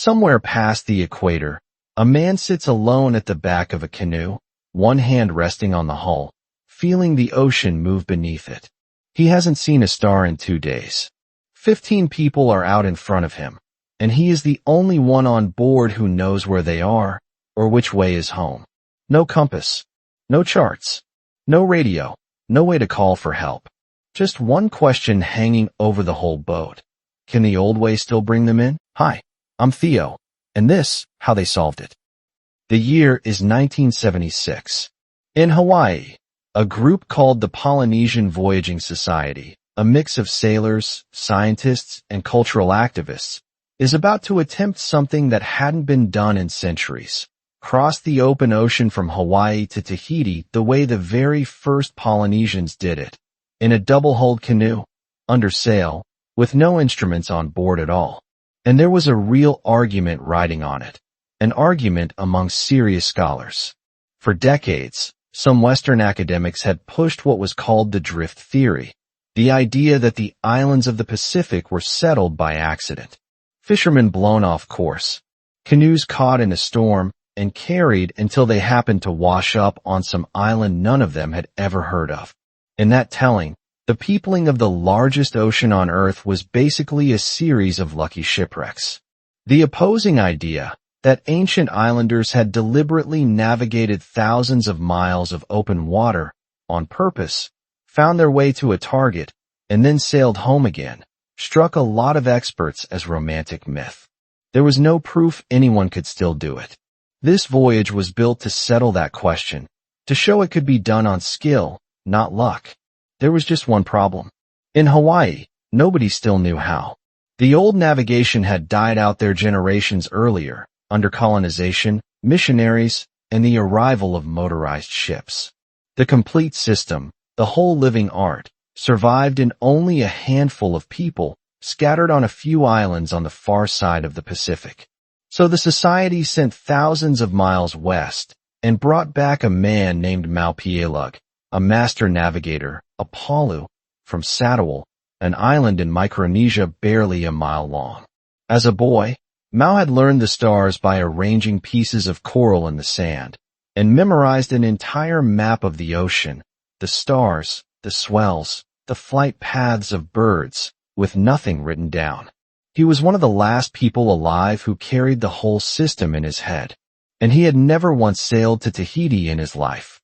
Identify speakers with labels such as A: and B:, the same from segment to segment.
A: Somewhere past the equator, a man sits alone at the back of a canoe, one hand resting on the hull, feeling the ocean move beneath it. He hasn't seen a star in 2 days. 15 people are out in front of him, and he is the only one on board who knows where they are or which way is home. No compass, no charts, no radio, no way to call for help. Just one question hanging over the whole boat. Can the old way still bring them in? Hi, I'm Theo, and this, how they solved it. The year is 1976. In Hawaii, a group called the Polynesian Voyaging Society, a mix of sailors, scientists, and cultural activists, is about to attempt something that hadn't been done in centuries. Cross the open ocean from Hawaii to Tahiti the way the very first Polynesians did it, in a double-hulled canoe, under sail, with no instruments on board at all. And there was a real argument riding on it, an argument among serious scholars. For decades, some Western academics had pushed what was called the drift theory, the idea that the islands of the Pacific were settled by accident. Fishermen blown off course, canoes caught in a storm, and carried until they happened to wash up on some island none of them had ever heard of. In that telling, the peopling of the largest ocean on Earth was basically a series of lucky shipwrecks. The opposing idea, that ancient islanders had deliberately navigated thousands of miles of open water, on purpose, found their way to a target, and then sailed home again, struck a lot of experts as romantic myth. There was no proof anyone could still do it. This voyage was built to settle that question, to show it could be done on skill, not luck. There was just one problem. In Hawaii, nobody still knew how. The old navigation had died out there generations earlier, under colonization, missionaries, and the arrival of motorized ships. The complete system, the whole living art, survived in only a handful of people, scattered on a few islands on the far side of the Pacific. So the society sent thousands of miles west and brought back a man named Maupiealug, a master navigator, a palu, from Satawal, an island in Micronesia barely a mile long. As a boy, Mau had learned the stars by arranging pieces of coral in the sand, and memorized an entire map of the ocean, the stars, the swells, the flight paths of birds, with nothing written down. He was one of the last people alive who carried the whole system in his head, and he had never once sailed to Tahiti in his life.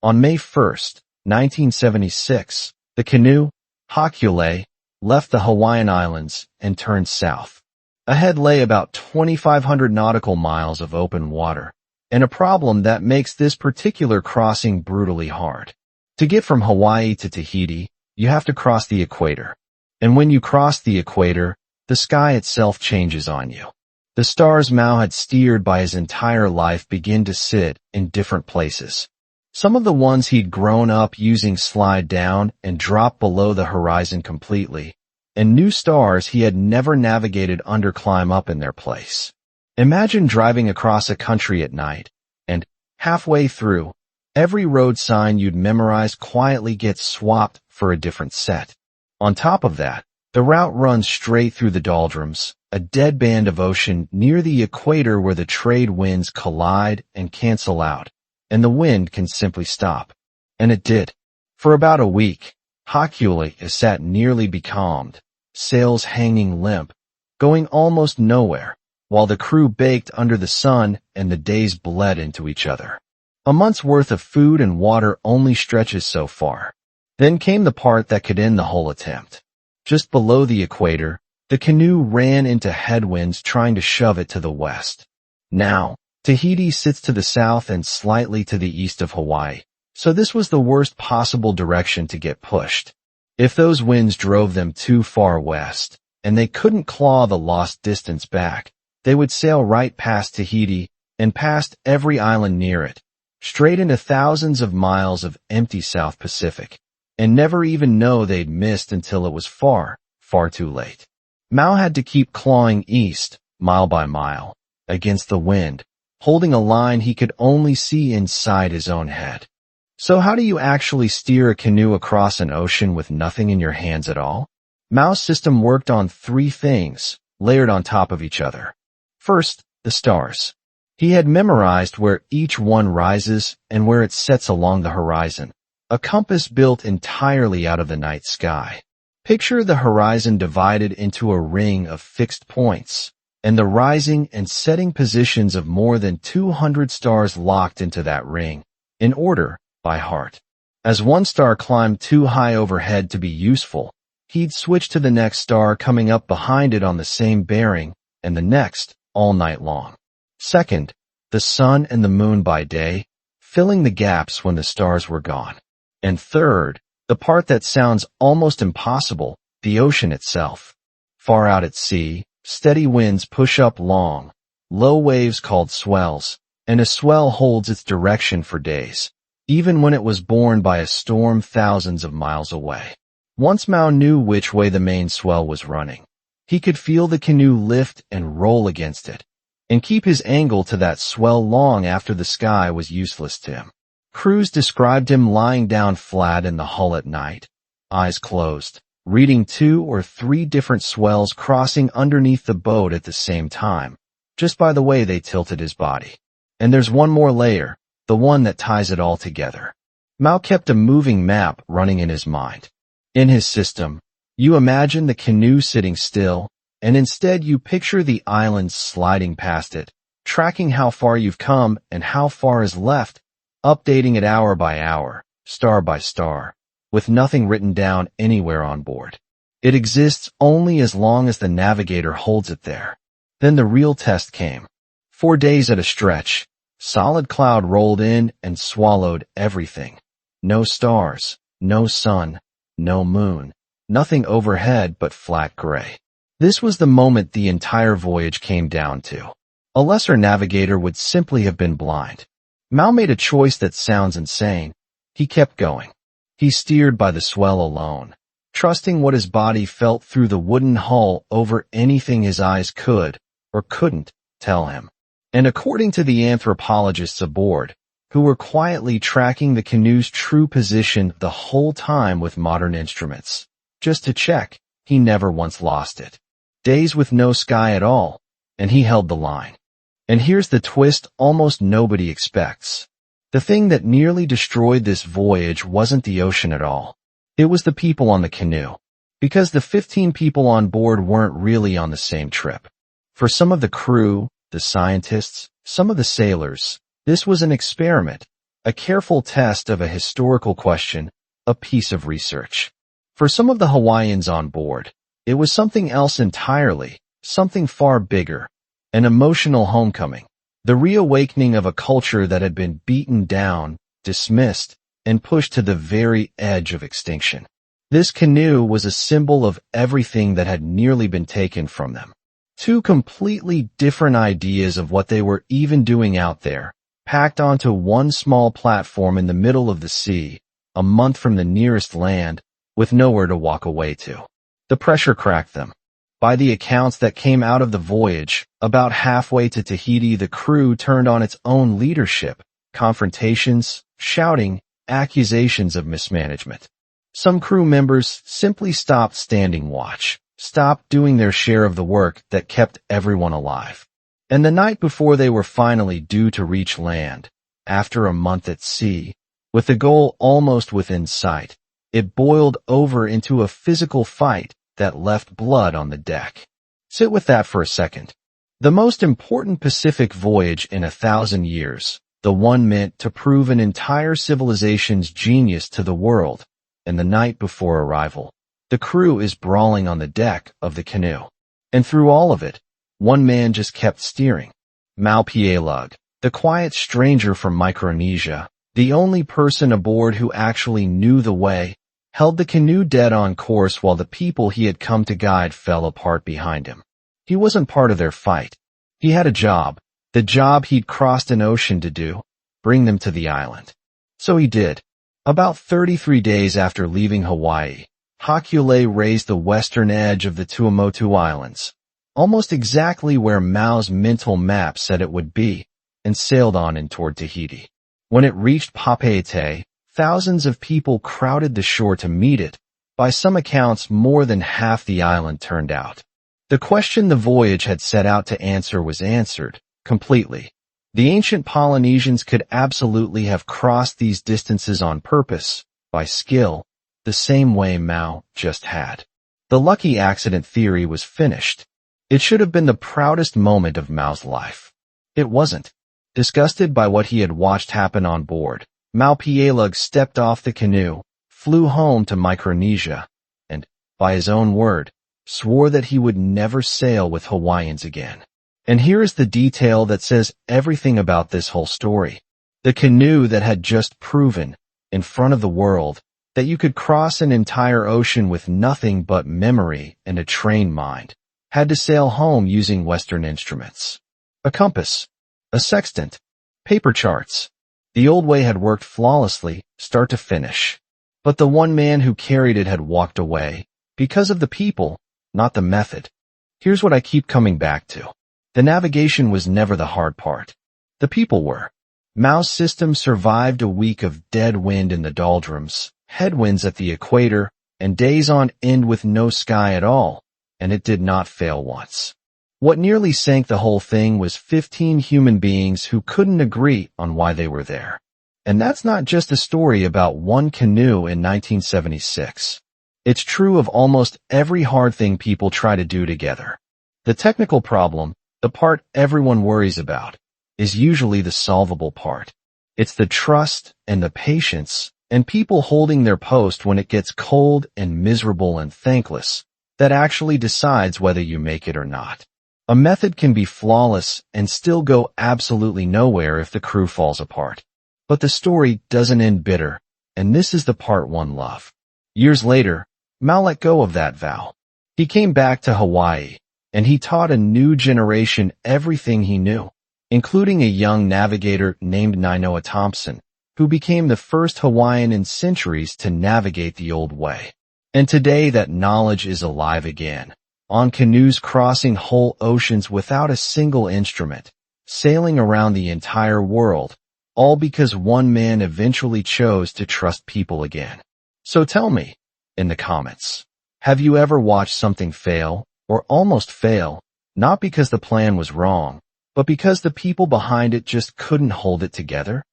A: On May 1st, 1976, the canoe, Hōkūleʻa, left the Hawaiian Islands and turned south. Ahead lay about 2,500 nautical miles of open water, and a problem that makes this particular crossing brutally hard. To get from Hawaii to Tahiti, you have to cross the equator. And when you cross the equator, the sky itself changes on you. The stars Mau had steered by his entire life begin to sit in different places. Some of the ones he'd grown up using slide down and drop below the horizon completely, and new stars he had never navigated under climb up in their place. Imagine driving across a country at night, and, halfway through, every road sign you'd memorized quietly gets swapped for a different set. On top of that, the route runs straight through the doldrums, a dead band of ocean near the equator where the trade winds collide and cancel out, and the wind can simply stop. And it did. For about a week, Hōkūleʻa sat nearly becalmed, sails hanging limp, going almost nowhere, while the crew baked under the sun and the days bled into each other. A month's worth of food and water only stretches so far. Then came the part that could end the whole attempt. Just below the equator, the canoe ran into headwinds trying to shove it to the west. Now, Tahiti sits to the south and slightly to the east of Hawaii, so this was the worst possible direction to get pushed. If those winds drove them too far west, and they couldn't claw the lost distance back, they would sail right past Tahiti and past every island near it, straight into thousands of miles of empty South Pacific, and never even know they'd missed until it was far, far too late. Mau had to keep clawing east, mile by mile, against the wind, holding a line he could only see inside his own head. So how do you actually steer a canoe across an ocean with nothing in your hands at all? Mau's system worked on 3 things, layered on top of each other. First, the stars. He had memorized where each one rises and where it sets along the horizon, a compass built entirely out of the night sky. Picture the horizon divided into a ring of fixed points, and the rising and setting positions of more than 200 stars locked into that ring, in order, by heart. As one star climbed too high overhead to be useful, he'd switch to the next star coming up behind it on the same bearing, and the next, all night long. Second, the sun and the moon by day, filling the gaps when the stars were gone. And third, the part that sounds almost impossible, the ocean itself. Far out at sea, steady winds push up long, low waves called swells, and a swell holds its direction for days, even when it was borne by a storm thousands of miles away. Once Mao knew which way the main swell was running, he could feel the canoe lift and roll against it, and keep his angle to that swell long after the sky was useless to him. Crews described him lying down flat in the hull at night, eyes closed, reading 2 or 3 different swells crossing underneath the boat at the same time, just by the way they tilted his body. And there's one more layer, the one that ties it all together. Mao kept a moving map running in his mind. In his system, you imagine the canoe sitting still, and instead you picture the islands sliding past it, tracking how far you've come and how far is left, updating it hour by hour, star by star, with nothing written down anywhere on board. It exists only as long as the navigator holds it there. Then the real test came. 4 days at a stretch, solid cloud rolled in and swallowed everything. No stars, no sun, no moon, nothing overhead but flat gray. This was the moment the entire voyage came down to. A lesser navigator would simply have been blind. Mao made a choice that sounds insane. He kept going. He steered by the swell alone, trusting what his body felt through the wooden hull over anything his eyes could, or couldn't, tell him. And according to the anthropologists aboard, who were quietly tracking the canoe's true position the whole time with modern instruments, just to check, he never once lost it. Days with no sky at all, and he held the line. And here's the twist almost nobody expects. The thing that nearly destroyed this voyage wasn't the ocean at all. It was the people on the canoe. Because the 15 people on board weren't really on the same trip. For some of the crew, the scientists, some of the sailors, this was an experiment, a careful test of a historical question, a piece of research. For some of the Hawaiians on board, it was something else entirely, something far bigger. An emotional homecoming, the reawakening of a culture that had been beaten down, dismissed, and pushed to the very edge of extinction. This canoe was a symbol of everything that had nearly been taken from them. 2 completely different ideas of what they were even doing out there, packed onto one small platform in the middle of the sea, a month from the nearest land, with nowhere to walk away to. The pressure cracked them. By the accounts that came out of the voyage, about halfway to Tahiti the crew turned on its own leadership, confrontations, shouting, accusations of mismanagement. Some crew members simply stopped standing watch, stopped doing their share of the work that kept everyone alive. And the night before they were finally due to reach land, after a month at sea, with the goal almost within sight, it boiled over into a physical fight that left blood on the deck. Sit with that for a second. The most important Pacific voyage in 1,000 years, the one meant to prove an entire civilization's genius to the world, and the night before arrival, the crew is brawling on the deck of the canoe. And through all of it, one man just kept steering. Mau Pielug, the quiet stranger from Micronesia, the only person aboard who actually knew the way, held the canoe dead on course while the people he had come to guide fell apart behind him. He wasn't part of their fight. He had a job, the job he'd crossed an ocean to do, bring them to the island. So he did. About 33 days after leaving Hawaii, Hōkūleʻa raised the western edge of the Tuamotu Islands, almost exactly where Mao's mental map said it would be, and sailed on in toward Tahiti. When it reached Papeete, thousands of people crowded the shore to meet it. By some accounts, more than half the island turned out. The question the voyage had set out to answer was answered, completely. The ancient Polynesians could absolutely have crossed these distances on purpose, by skill, the same way Mao just had. The lucky accident theory was finished. It should have been the proudest moment of Mao's life. It wasn't. Disgusted by what he had watched happen on board, Mao Pielug stepped off the canoe, flew home to Micronesia, and, by his own word, swore that he would never sail with Hawaiians again. And here is the detail that says everything about this whole story. The canoe that had just proven, in front of the world, that you could cross an entire ocean with nothing but memory and a trained mind, had to sail home using Western instruments. A compass, a sextant, paper charts. The old way had worked flawlessly, start to finish. But the one man who carried it had walked away, because of the people, not the method. Here's what I keep coming back to. The navigation was never the hard part. The people were. Mao's system survived a week of dead wind in the doldrums, headwinds at the equator, and days on end with no sky at all, and it did not fail once. What nearly sank the whole thing was 15 human beings who couldn't agree on why they were there. And that's not just a story about one canoe in 1976. It's true of almost every hard thing people try to do together. The technical problem, the part everyone worries about, is usually the solvable part. It's the trust and the patience and people holding their post when it gets cold and miserable and thankless that actually decides whether you make it or not. A method can be flawless and still go absolutely nowhere if the crew falls apart. But the story doesn't end bitter, and this is the part one love. Years later, Mao let go of that vow. He came back to Hawaii, and he taught a new generation everything he knew, including a young navigator named Nainoa Thompson, who became the first Hawaiian in centuries to navigate the old way. And today that knowledge is alive again, on canoes crossing whole oceans without a single instrument, sailing around the entire world, all because one man eventually chose to trust people again. So tell me, in the comments, have you ever watched something fail, or almost fail, not because the plan was wrong, but because the people behind it just couldn't hold it together?